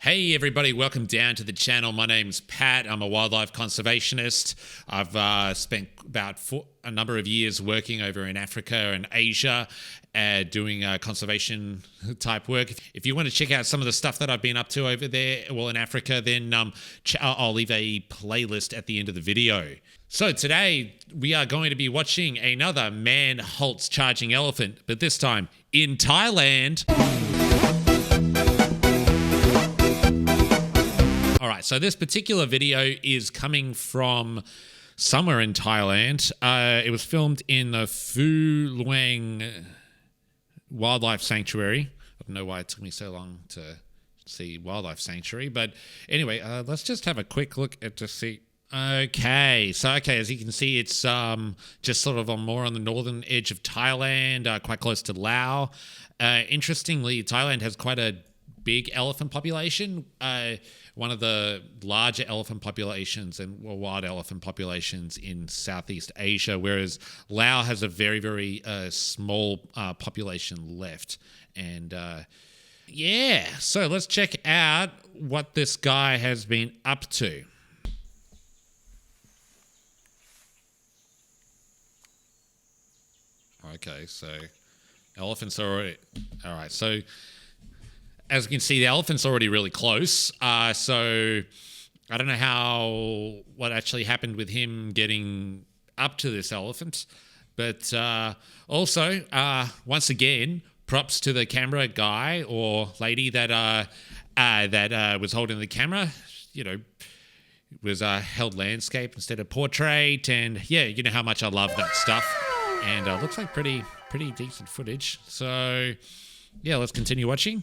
Hey everybody, welcome down to the channel. My name's Pat. I'm a wildlife conservationist. I've spent about a number of years working over in Africa and Asia, doing conservation type work. If you want to check out some of the stuff that I've been up to over there, well, in Africa, then I'll leave a playlist at the end of the video. So today we are going to be watching another man Halts charging elephant, but this time in Thailand. All right, so this particular video is coming from somewhere in Thailand. It was filmed in the Phu Luang Wildlife Sanctuary. I don't know why it took me so long to see Wildlife Sanctuary, but anyway, let's just have a quick look at to see. Okay, as you can see, it's just sort of more on the northern edge of Thailand, quite close to Laos. Interestingly, Thailand has quite a big elephant population, one of the larger elephant populations and wild elephant populations in Southeast Asia, whereas Laos has a very, very small population left. And yeah, so let's check out what this guy has been up to. Okay, so elephants are already... All right, so as you can see, the elephant's already really close. So I don't know what actually happened with him getting up to this elephant. But also, once again, props to the camera guy or lady that was holding the camera. You know, it was held landscape instead of portrait. And yeah, you know how much I love that stuff. And looks like pretty decent footage. So yeah, let's continue watching.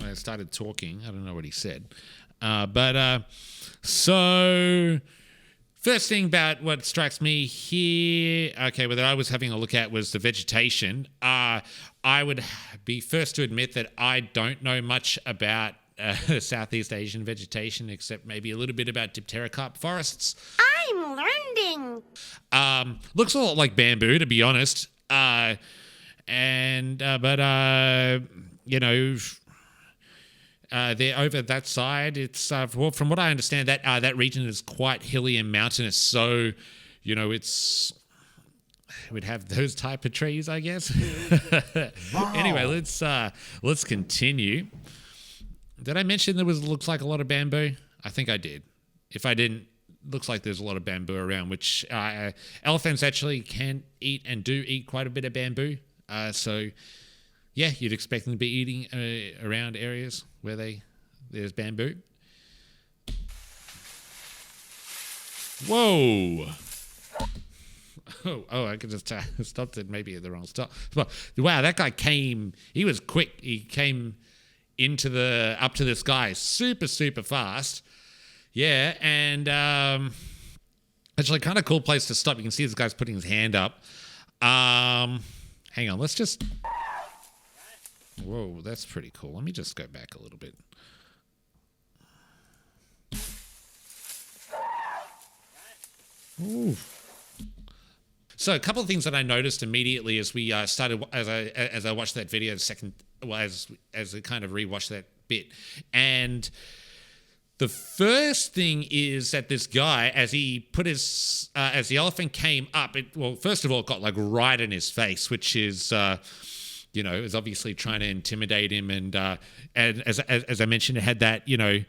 I started talking. I don't know what he said. So first thing about what strikes me here, okay, that I was having a look at was the vegetation. I would be first to admit that I don't know much about Southeast Asian vegetation, except maybe a little bit about dipterocarp forests. I'm learning. Looks a lot like bamboo, to be honest. You know, there over that side, it's well, from what I understand, that region is quite hilly and mountainous. So, you know, it would have those type of trees, I guess. Wow. Anyway, let's continue. Did I mention looks like a lot of bamboo? I think I did. If I didn't, looks like there's a lot of bamboo around, which elephants actually can eat and do eat quite a bit of bamboo. So yeah, you'd expect them to be eating around areas where there's bamboo. Whoa! Oh! I could just stopped it maybe at the wrong stop. Wow, that guy came. He was quick. He came up to this guy super fast. Yeah, and actually, kind of cool place to stop. You can see this guy's putting his hand up. Hang on, let's just. Whoa, that's pretty cool. Let me just go back a little bit. Ooh. So a couple of things that I noticed immediately as we started, as I watched that video as I kind of rewatched that bit, and the first thing is that this guy, as he put as the elephant came up, first of all, it got like right in his face, which is. You know, is obviously trying to intimidate him, and as I mentioned, it had that, you know,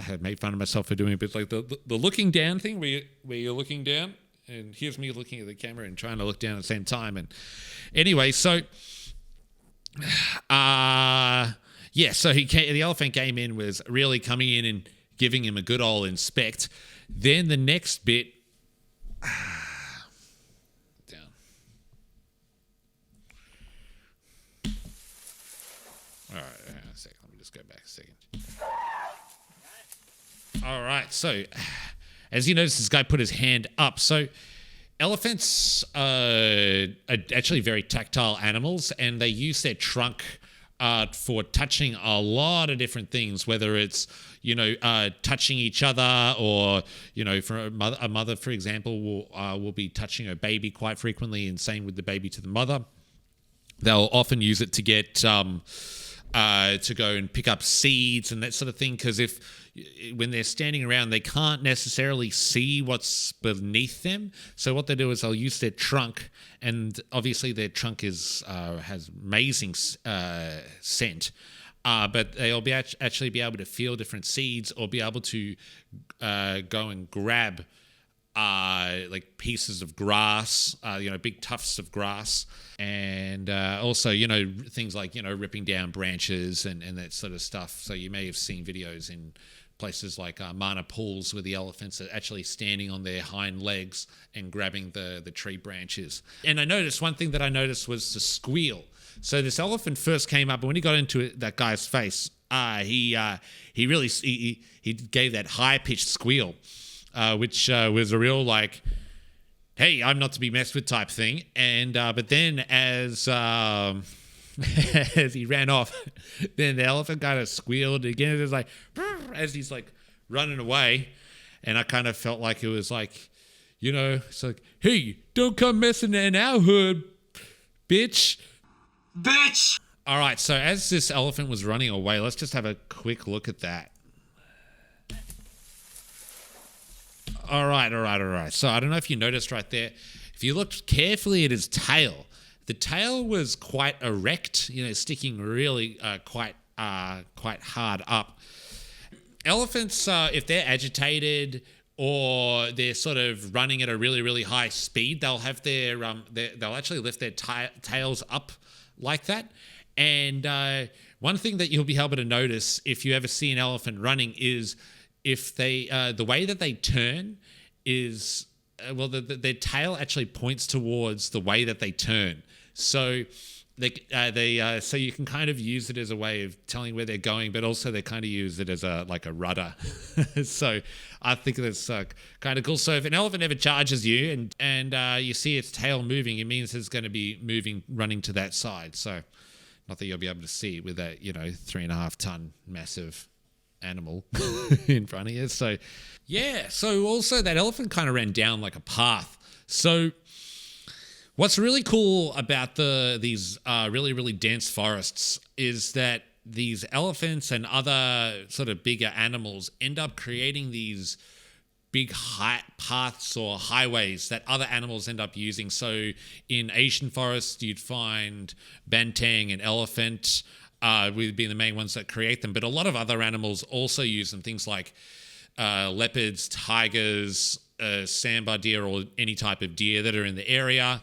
I made fun of myself for doing it, but like the looking down thing, where you're looking down, and here's me looking at the camera and trying to look down at the same time, and anyway, so yeah, so the elephant came in, was really coming in and giving him a good old inspect. Then the next bit. All right, hang on a second. Let me just go back a second. All right, so as you notice, this guy put his hand up. So elephants are actually very tactile animals, and they use their trunk for touching a lot of different things, whether it's, you know, touching each other, or, you know, for a mother, for example, will be touching her baby quite frequently, and same with the baby to the mother. they'll often use it to get to go and pick up seeds and that sort of thing, because when they're standing around, they can't necessarily see what's beneath them. So what they do is they'll use their trunk, and obviously their trunk has amazing scent. But they'll actually be able to feel different seeds, or be able to go and grab like pieces of grass, big tufts of grass, and also, things like, ripping down branches and that sort of stuff. So you may have seen videos in places like Mana pools where the elephants are actually standing on their hind legs and grabbing the tree branches. And one thing that I noticed was the squeal. So this elephant first came up, and when he got into that guy's face, he gave that high-pitched squeal, which was a real like, "Hey, I'm not to be messed with" type thing. And but then as as he ran off, then the elephant kind of squealed again. It was like as he's like running away, and I kind of felt like it was like, it's like, "Hey, don't come messing in our hood, bitch." Bitch! All right, so as this elephant was running away, let's just have a quick look at that. All right. So I don't know if you noticed right there. If you looked carefully at his tail, the tail was quite erect, sticking really quite hard up. Elephants, if they're agitated or they're sort of running at a really, really high speed, they'll have they'll actually lift their tails up like that. And one thing that you'll be able to notice if you ever see an elephant running is if they the way that they turn is their tail actually points towards the way that they turn. So so you can kind of use it as a way of telling where they're going, but also they kind of use it as a rudder. So I think that's kind of cool. So if an elephant ever charges you and you see its tail moving, it means it's going to be running to that side. So not that you'll be able to see it with that 3.5 ton massive animal in front of you. So yeah. So also that elephant kind of ran down like a path. So what's really cool about these really, really dense forests is that these elephants and other sort of bigger animals end up creating these big paths or highways that other animals end up using. So in Asian forests, you'd find banteng and elephant would be the main ones that create them. But a lot of other animals also use them, things like leopards, tigers, sambar deer, or any type of deer that are in the area.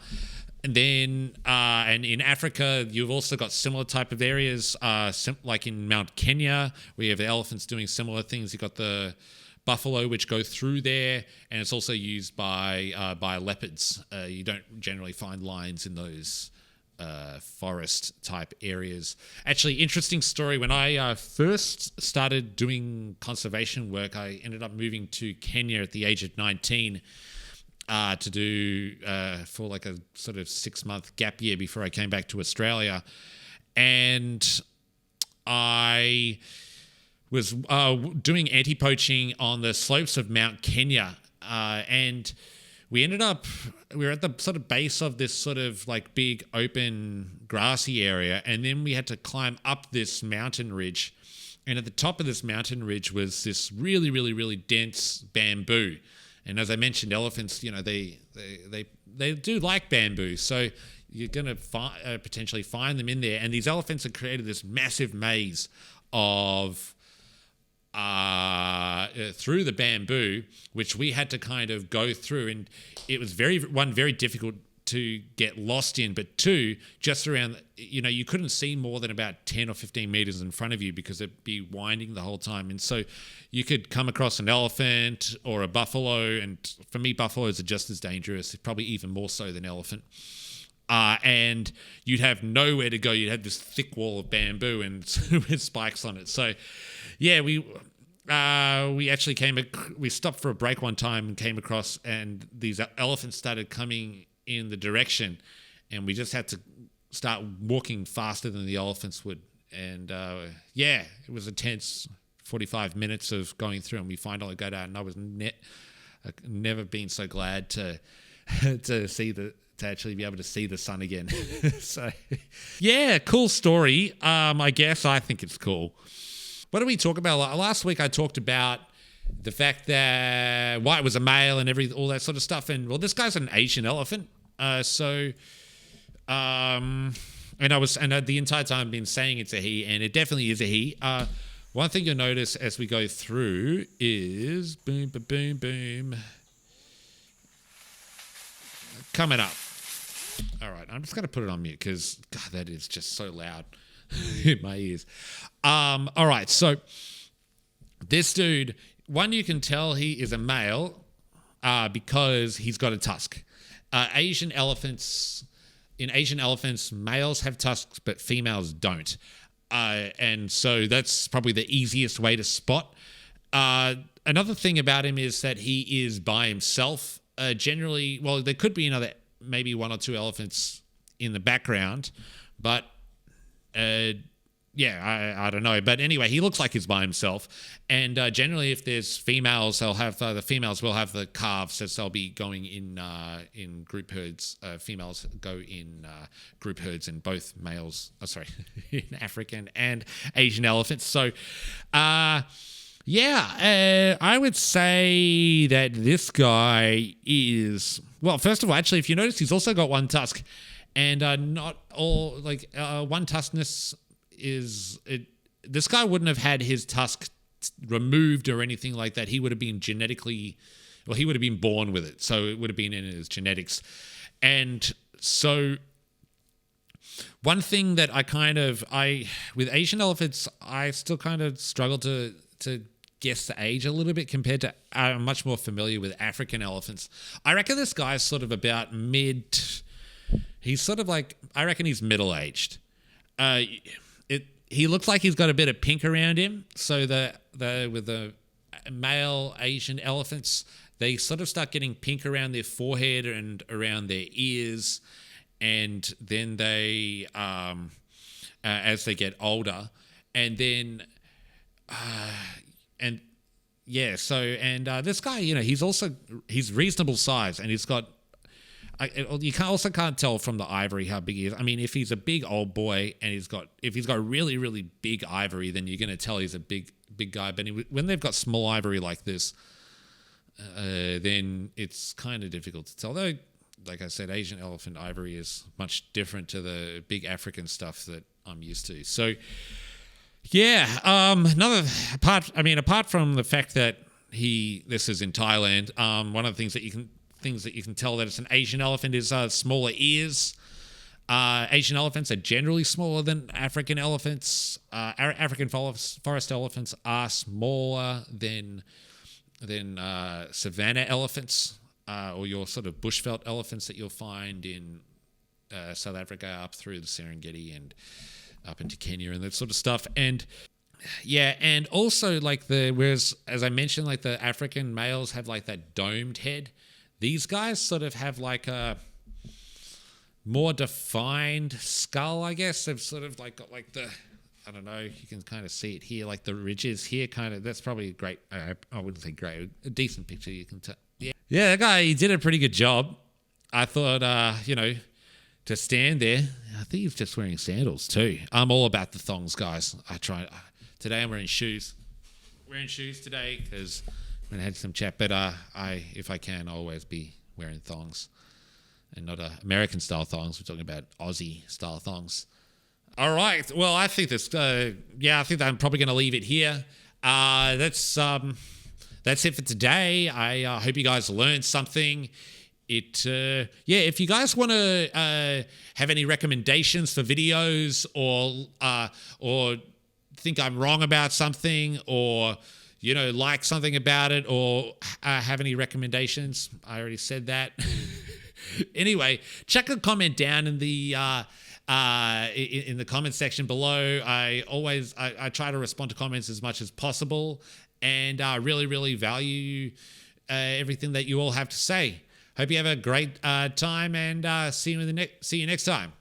And then and in Africa, you've also got similar type of areas, like in Mount Kenya, where you have the elephants doing similar things. You've got the buffalo, which go through there, and it's also used by leopards. You don't generally find lions in those forest type areas. Actually, interesting story. When I first started doing conservation work, I ended up moving to Kenya at the age of 19 to do for like a sort of 6-month gap year before I came back to Australia. And I was doing anti-poaching on the slopes of Mount Kenya, and we were at the sort of base of this sort of like big open grassy area, and then we had to climb up this mountain ridge, and at the top of this mountain ridge was this really, really, really dense bamboo. And as I mentioned, elephants, they do like bamboo, so you're going to potentially find them in there. And these elephants have created this massive maze of through the bamboo, which we had to kind of go through, and it was very difficult to get lost in, but two, just around, you couldn't see more than about 10 or 15 meters in front of you because it'd be winding the whole time. And so you could come across an elephant or a buffalo, and for me, buffaloes are just as dangerous, probably even more so than elephant. And you'd have nowhere to go. You'd have this thick wall of bamboo and with spikes on it. So yeah, we actually we stopped for a break one time and came across, and these elephants started coming in the direction, and we just had to start walking faster than the elephants would. And it was a tense 45 minutes of going through, and we finally got out, and I was never been so glad to see to actually be able to see the sun again. So, yeah, cool story. I guess I think it's cool. What did we talk about? Last week I talked about the fact that White was a male and all that sort of stuff. And, well, this guy's an Asian elephant. And the entire time I've been saying it's a he, and it definitely is a he. One thing you'll notice as we go through is boom, boom, boom, boom. Coming up. All right, I'm just going to put it on mute because, God, that is just so loud in my ears. All right, so this dude, one, you can tell he is a male because he's got a tusk. In Asian elephants, males have tusks, but females don't. And so that's probably the easiest way to spot. Another thing about him is that he is by himself. Generally, well, there could be maybe one or two elephants in the background, but I don't know. But anyway, he looks like he's by himself. And generally, if there's females, they'll have the females will have the calves, as they'll be going in group herds. Females go in group herds in both males. In African and Asian elephants. So, I would say that this guy is, well, first of all, actually, if you notice, he's also got one tusk, and not all one tuskness is it. This guy wouldn't have had his tusk removed or anything like that. He would have been he would have been born with it, so it would have been in his genetics. And so one thing that with Asian elephants, I still kind of struggle to guess the age a little bit compared to, I'm much more familiar with African elephants. I reckon this guy's sort of about he's sort of like, I reckon he's middle-aged. He looks like he's got a bit of pink around him. So with the male Asian elephants, they sort of start getting pink around their forehead and around their ears. And then they, as they get older, and then, this guy, he's reasonable size, and he's got, you can't tell from the ivory how big he is. I mean, if he's a big old boy and if he's got really, really big ivory, then you're going to tell he's a big guy. But when they've got small ivory like this, then it's kind of difficult to tell. Though, like I said, Asian elephant ivory is much different to the big African stuff that I'm used to. So, yeah, apart from the fact that this is in Thailand, one of the things that you can tell that it's an Asian elephant is smaller ears. Asian elephants are generally smaller than African elephants. African forest elephants are smaller than savanna elephants, or your sort of bushveld elephants that you'll find in South Africa up through the Serengeti and up into Kenya and that sort of stuff. And yeah, and also whereas as I mentioned, like the African males have like that domed head, these guys sort of have like a more defined skull, I guess. They've sort of got I don't know, you can kind of see it here, like the ridges here, kind of. That's probably a great, I wouldn't say great, a decent picture you can tell. Yeah, that guy, he did a pretty good job. I thought, to stand there, I think he's just wearing sandals too. I'm all about the thongs, guys. Today I'm wearing shoes. Wearing shoes today because I'm going to have some chat, but if I can, I'll always be wearing thongs. And not American style thongs. We're talking about Aussie style thongs. All right. Well, I think I think that I'm probably going to leave it here. That's it for today. I hope you guys learned something. If you guys want to have any recommendations for videos or think I'm wrong about something or like something about it or have any recommendations, I already said that. Anyway, check a comment down in the comment section below. I try to respond to comments as much as possible, and really, really value everything that you all have to say. Hope you have a great time, and see you next time.